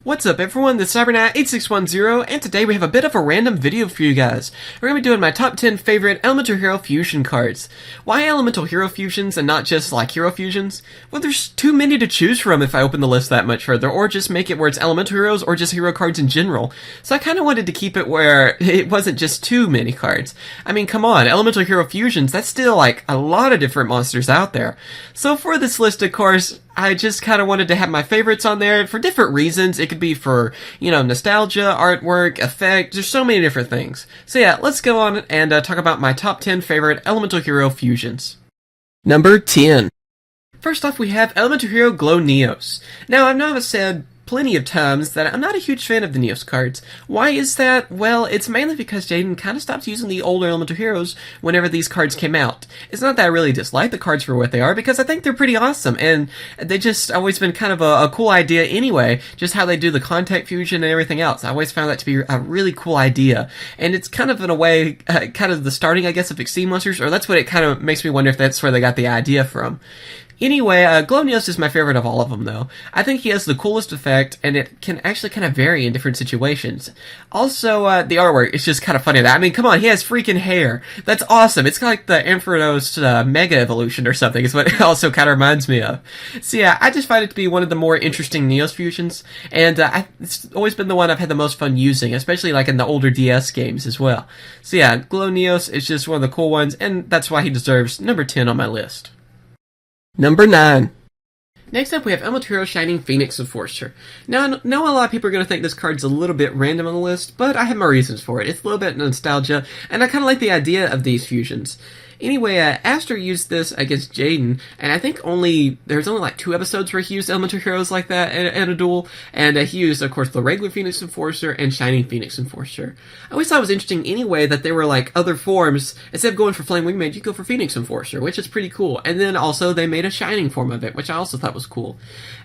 What's up everyone, this is CyberKnight 8610, and today we have a bit of a random video for you guys. We're going to be doing my top 10 favorite Elemental Hero Fusion cards. Why Elemental Hero Fusions and not just like Hero Fusions? Well, there's too many to choose from if I open the list that much further, or just make it where it's Elemental Heroes or just Hero cards in general. So I kind of wanted to keep it where it wasn't just too many cards. I mean, come on, Elemental Hero Fusions, that's still like a lot of different monsters out there. So for this list, of course, I just kind of wanted to have my favorites on there for different reasons. It could be for, you know, nostalgia, artwork, effect, there's so many different things. So yeah, let's go on and talk about my top 10 favorite Elemental Hero Fusions. Number 10. First off, we have Elemental Hero Glow Neos. Now, I know I've said plenty of times that I'm not a huge fan of the Neos cards. Why is that? Well, it's mainly because Jaden kind of stopped using the older Elemental Heroes whenever these cards came out. It's not that I really dislike the cards for what they are, because I think they're pretty awesome, and they just always been kind of a cool idea anyway, just how they do the contact fusion and everything else. I always found that to be a really cool idea, and it's kind of in a way, kind of the starting, I guess, of Exceed Monsters, or that's what it kind of makes me wonder if that's where they got the idea from. Anyway, Glow Neos is my favorite of all of them, though. I think he has the coolest effect, and it can actually kind of vary in different situations. Also, the artwork is just kind of funny. I mean, come on, he has freaking hair. That's awesome. It's kind of like the Ampharos Mega Evolution or something, is what it also kind of reminds me of. So yeah, I just find it to be one of the more interesting Neos fusions, and it's always been the one I've had the most fun using, especially like in the older DS games as well. So yeah, Glow Neos is just one of the cool ones, and that's why he deserves number 10 on my list. Number 9. Next up, we have Elemental Hero Shining Phoenix Enforcer. Now, I know a lot of people are going to think this card's a little bit random on the list, but I have my reasons for it. It's a little bit nostalgia, and I kind of like the idea of these fusions. Anyway, Aster used this against Jaden, and I think there's only like 2 episodes where he used Elemental Heroes like that in a duel, and he used, of course, the regular Phoenix Enforcer and Shining Phoenix Enforcer. I always thought it was interesting anyway that there were like other forms. Instead of going for Flamewingman, you go for Phoenix Enforcer, which is pretty cool. And then also they made a Shining form of it, which I also thought was cool.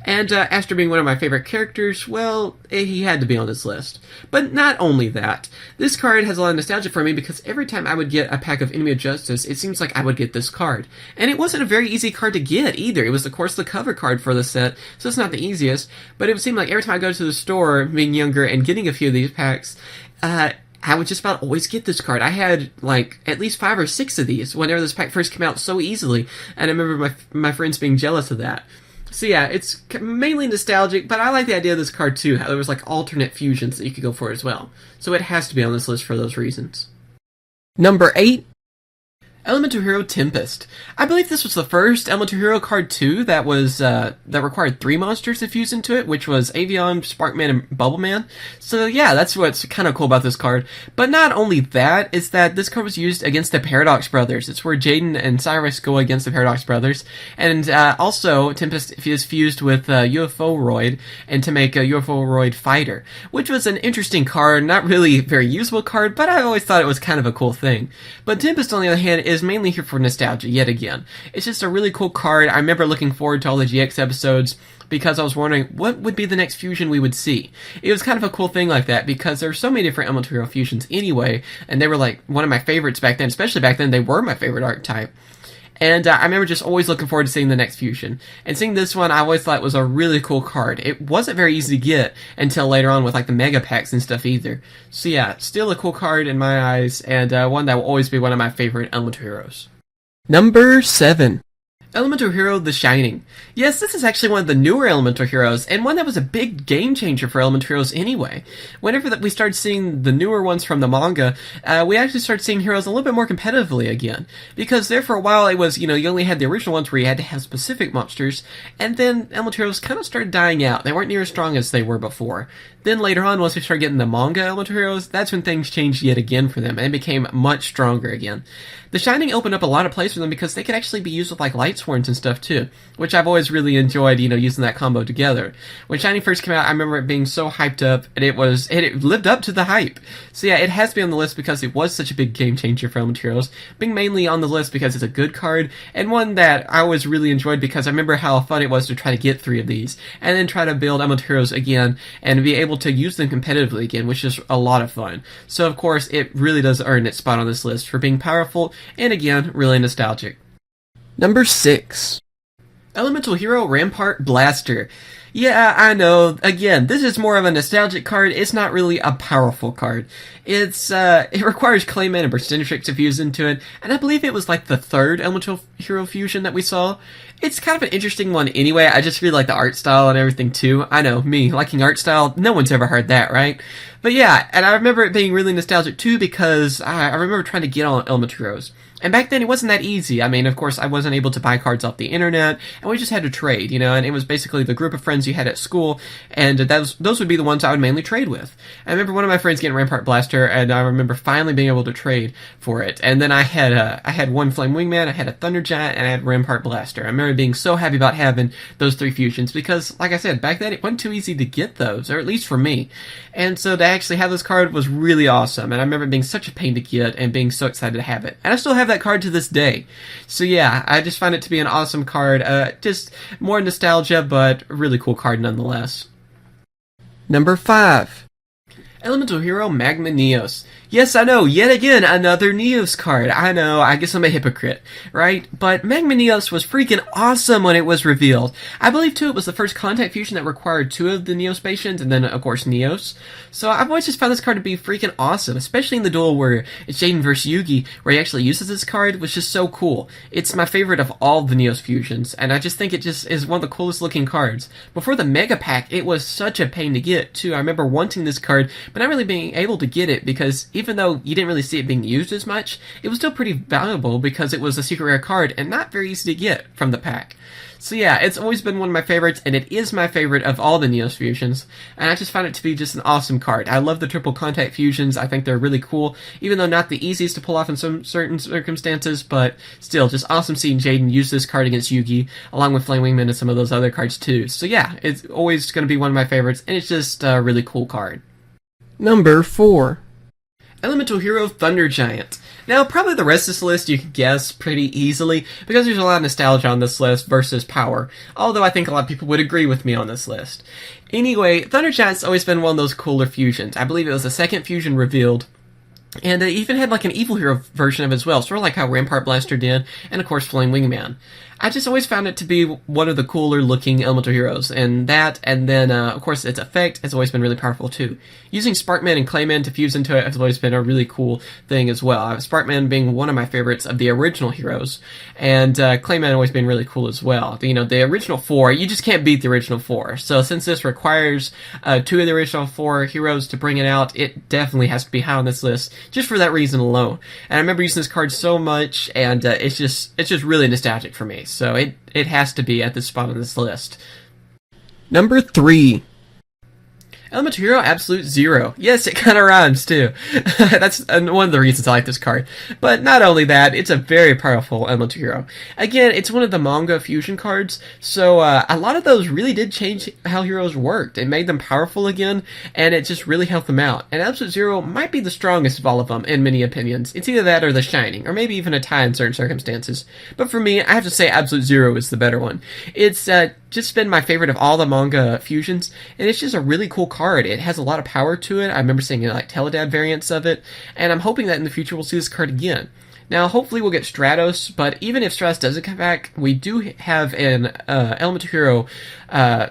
And Aster being one of my favorite characters, well, he had to be on this list. But not only that, this card has a lot of nostalgia for me because every time I would get a pack of Enemy of Justice, it seems like I would get this card. And it wasn't a very easy card to get either. It was, of course, the cover card for the set, so it's not the easiest. But it would seem like every time I go to the store, being younger and getting a few of these packs, I would just about always get this card. I had, like, at least 5 or 6 of these whenever this pack first came out so easily. And I remember my friends being jealous of that. So yeah, it's mainly nostalgic, but I like the idea of this card too, how there was like alternate fusions that you could go for as well. So it has to be on this list for those reasons. Number 8. Elemental Hero Tempest. I believe this was the first Elemental Hero card too that was that required 3 monsters to fuse into it, which was Avion, Sparkman, and Bubbleman. So yeah, that's what's kind of cool about this card. But not only that, is that this card was used against the Paradox Brothers. It's where Jaden and Cyrus go against the Paradox Brothers, and also Tempest is fused with UFO-Roid and to make a UFO-Roid Fighter, which was an interesting card, not really a very usable card, but I always thought it was kind of a cool thing. But Tempest, on the other hand, is mainly here for nostalgia yet again. It's just a really cool card. I remember looking forward to all the GX episodes because I was wondering what would be the next fusion we would see. It was kind of a cool thing like that because there are so many different Elemental Hero fusions anyway, and they were like one of my favorites back then. Especially back then, they were my favorite archetype. And I remember just always looking forward to seeing the next fusion. And seeing this one, I always thought was a really cool card. It wasn't very easy to get until later on with like the Mega Packs and stuff either. So yeah, still a cool card in my eyes, and one that will always be one of my favorite Elemental Heroes. Number 7. Elemental Hero The Shining. Yes, this is actually one of the newer Elemental Heroes, and one that was a big game changer for Elemental Heroes anyway. Whenever we started seeing the newer ones from the manga, we actually started seeing heroes a little bit more competitively again. Because there for a while it was, you know, you only had the original ones where you had to have specific monsters, and then Elemental Heroes kind of started dying out. They weren't near as strong as they were before. Then later on, once we started getting the manga Elemental Heroes, that's when things changed yet again for them, and became much stronger again. The Shining opened up a lot of plays for them because they could actually be used with like Light Swords and stuff too, which I've always really enjoyed, you know, using that combo together. When Shining first came out, I remember it being so hyped up, and it lived up to the hype. So yeah, it has to be on the list because it was such a big game changer for Elemental Heroes, being mainly on the list because it's a good card, and one that I always really enjoyed because I remember how fun it was to try to get 3 of these, and then try to build Elemental Heroes again, and be able to use them competitively again, which is a lot of fun. So of course, it really does earn its spot on this list for being powerful, and again, really nostalgic. Number 6. Elemental Hero Rampart Blaster. Yeah, I know. Again, this is more of a nostalgic card. It's not really a powerful card. It requires Clayman and Burstinitrix to fuse into it, and I believe it was like the third Elemental Hero fusion that we saw. It's kind of an interesting one anyway. I just really like the art style and everything too. I know, me, liking art style, no one's ever heard that, right? But yeah, and I remember it being really nostalgic too because I remember trying to get on Elemental Heroes. And back then, it wasn't that easy. I mean, of course, I wasn't able to buy cards off the internet, and we just had to trade, you know, and it was basically the group of friends you had at school, and those would be the ones I would mainly trade with. I remember one of my friends getting Rampart Blaster, and I remember finally being able to trade for it. And then I had one Flamewingman, I had a Thunder Giant, and I had Rampart Blaster. I remember being so happy about having those three fusions, because, like I said, back then, it wasn't too easy to get those, or at least for me. And so to actually have this card was really awesome, and I remember it being such a pain to get, and being so excited to have it. And I still have that card to this day. So yeah, I just find it to be an awesome card. Just more nostalgia, but a really cool card nonetheless. Number 5. Elemental Hero Magma Neos. Yes, I know, yet again, another Neos card. I know, I guess I'm a hypocrite, right? But Magma Neos was freaking awesome when it was revealed. I believe, too, it was the first contact fusion that required 2 of the Neospatians, and then, of course, Neos. So I've always just found this card to be freaking awesome, especially in the duel where it's Jaden vs. Yugi, where he actually uses this card, was just so cool. It's my favorite of all the Neos fusions, and I just think it just is one of the coolest looking cards. Before the Mega Pack, it was such a pain to get, too. I remember wanting this card, but not really being able to get it, because even though you didn't really see it being used as much, it was still pretty valuable because it was a secret rare card and not very easy to get from the pack. So yeah, it's always been one of my favorites, and it is my favorite of all the Neos fusions, and I just find it to be just an awesome card. I love the triple contact fusions. I think they're really cool, even though not the easiest to pull off in some certain circumstances, but still, just awesome seeing Jaden use this card against Yugi, along with Flamewingman and some of those other cards too. So yeah, it's always going to be one of my favorites, and it's just a really cool card. Number 4. Elemental Hero Thunder Giant. Now, probably the rest of this list you could guess pretty easily, because there's a lot of nostalgia on this list versus power, although I think a lot of people would agree with me on this list. Anyway, Thunder Giant's always been one of those cooler fusions. I believe it was the second fusion revealed, and it even had like an evil hero version of it as well, sort of like how Rampart Blaster did, and of course Flamewingman. I just always found it to be one of the cooler looking elemental heroes, and that, and then of course its effect has always been really powerful too. Using Sparkman and Clayman to fuse into it has always been a really cool thing as well. Sparkman being one of my favorites of the original heroes, and Clayman always been really cool as well. You know, the original 4, you just can't beat the original 4. So since this requires 2 of the original 4 heroes to bring it out, it definitely has to be high on this list, just for that reason alone. And I remember using this card so much, and it's just really nostalgic for me. So it has to be at this spot on this list. Number 3. Elemental Hero Absolute Zero. Yes, it kind of rhymes, too. That's one of the reasons I like this card. But not only that, it's a very powerful Elemental Hero. Again, it's one of the manga fusion cards, so a lot of those really did change how heroes worked. It made them powerful again, and it just really helped them out. And Absolute Zero might be the strongest of all of them, in many opinions. It's either that or the Shining, or maybe even a tie in certain circumstances. But for me, I have to say Absolute Zero is the better one. It's just been my favorite of all the manga fusions, and it's just a really cool card. It has a lot of power to it. I remember seeing like Teledad variants of it, and I'm hoping that in the future we'll see this card again. Now, hopefully we'll get Stratos, but even if Stratos doesn't come back, we do have an Elemental Hero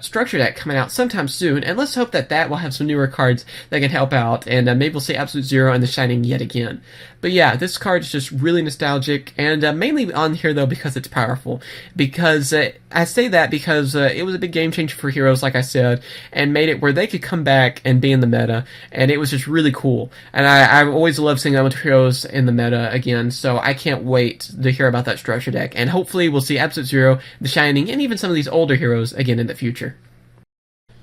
structure deck coming out sometime soon, and let's hope that that will have some newer cards that can help out, and maybe we'll see Absolute Zero and the Shining yet again. But yeah, this card is just really nostalgic, and mainly on here, though, because it's powerful. Because, I say that because it was a big game changer for heroes, like I said, and made it where they could come back and be in the meta, and it was just really cool. And I always love seeing Elemental Heroes in the meta again, so I can't wait to hear about that structure deck. And hopefully we'll see Absolute Zero, the Shining, and even some of these older heroes again in the future.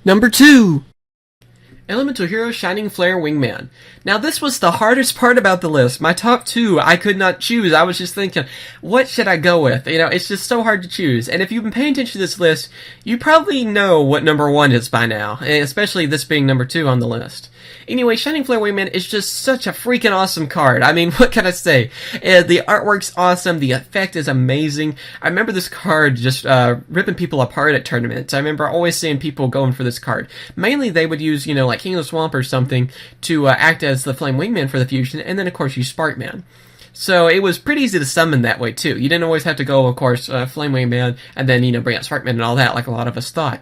Number 2. Elemental Hero Shining Flare Wingman. Now, this was the hardest part about the list. My top 2, I could not choose. I was just thinking, what should I go with? You know, it's just so hard to choose. And if you've been paying attention to this list, you probably know what number 1 is by now, especially this being number 2 on the list. Anyway, Shining Flare Wingman is just such a freaking awesome card. I mean, what can I say? The artwork's awesome. The effect is amazing. I remember this card just ripping people apart at tournaments. I remember always seeing people going for this card. Mainly, they would use, you know, like King of the Swamp or something to act as the Flamewingman for the fusion, and then, of course, use Sparkman. So it was pretty easy to summon that way, too. You didn't always have to go, of course, Flamewingman, and then, you know, bring out Sparkman and all that, like a lot of us thought.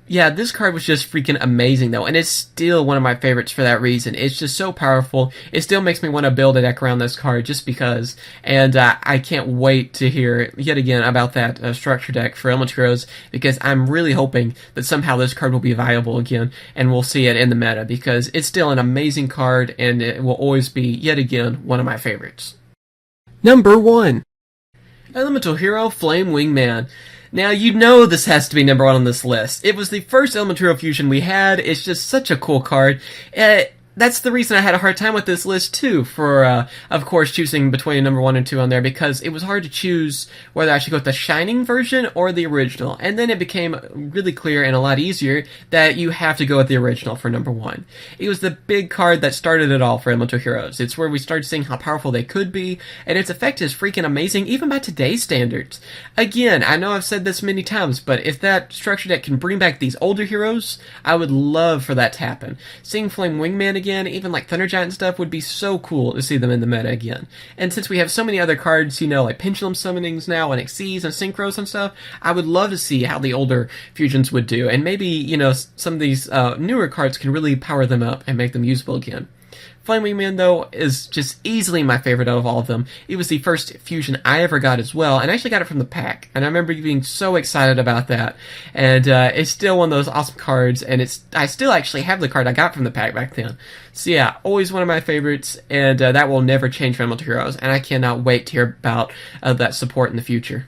Yeah, this card was just freaking amazing though, and it's still one of my favorites for that reason. It's just so powerful. It still makes me want to build a deck around this card just because, and I can't wait to hear yet again about that structure deck for Elemental Heroes, because I'm really hoping that somehow this card will be viable again, and we'll see it in the meta, because it's still an amazing card, and it will always be, yet again, one of my favorites. Number 1. Elemental Hero Flamewingman. Now, you know this has to be number 1 on this list. It was the first Elemental Hero Fusion we had. It's just such a cool card. That's the reason I had a hard time with this list, too, for, of course, choosing between number 1 and 2 on there, because it was hard to choose whether I should go with the Shining version or the original. And then it became really clear and a lot easier that you have to go with the original for number 1. It was the big card that started it all for Elemental Heroes. It's where we started seeing how powerful they could be, and its effect is freaking amazing, even by today's standards. Again, I know I've said this many times, but if that structure deck can bring back these older heroes, I would love for that to happen. Seeing Flamewingman again, even like Thunder Giant and stuff, would be so cool to see them in the meta again. And since we have so many other cards, you know, like Pendulum Summonings now, and Xyz and Synchros and stuff, I would love to see how the older fusions would do. And maybe, you know, some of these newer cards can really power them up and make them usable again. Flamewingman, though, is just easily my favorite out of all of them. It was the first fusion I ever got as well, and I actually got it from the pack, and I remember being so excited about that. And it's still one of those awesome cards, and I still actually have the card I got from the pack back then. So yeah, always one of my favorites, and that will never change for Elemental Heroes, and I cannot wait to hear about that support in the future.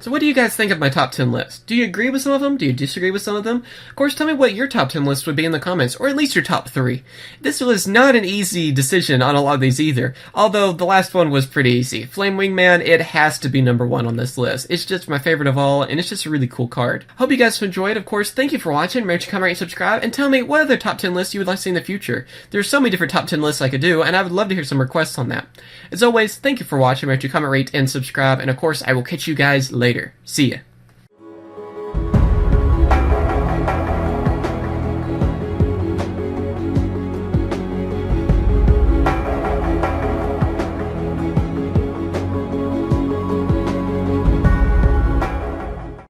So what do you guys think of my top 10 list? Do you agree with some of them? Do you disagree with some of them? Of course, tell me what your top 10 list would be in the comments, or at least your top 3. This was not an easy decision on a lot of these either, although the last one was pretty easy. Flamewingman, it has to be number 1 on this list. It's just my favorite of all, and it's just a really cool card. Hope you guys enjoyed. Of course, thank you for watching. Remember to comment, rate, and subscribe, and tell me what other top 10 lists you would like to see in the future. There's so many different top 10 lists I could do, and I would love to hear some requests on that. As always, thank you for watching. Remember to comment, rate, and subscribe, and of course, I will catch you guys later. See ya.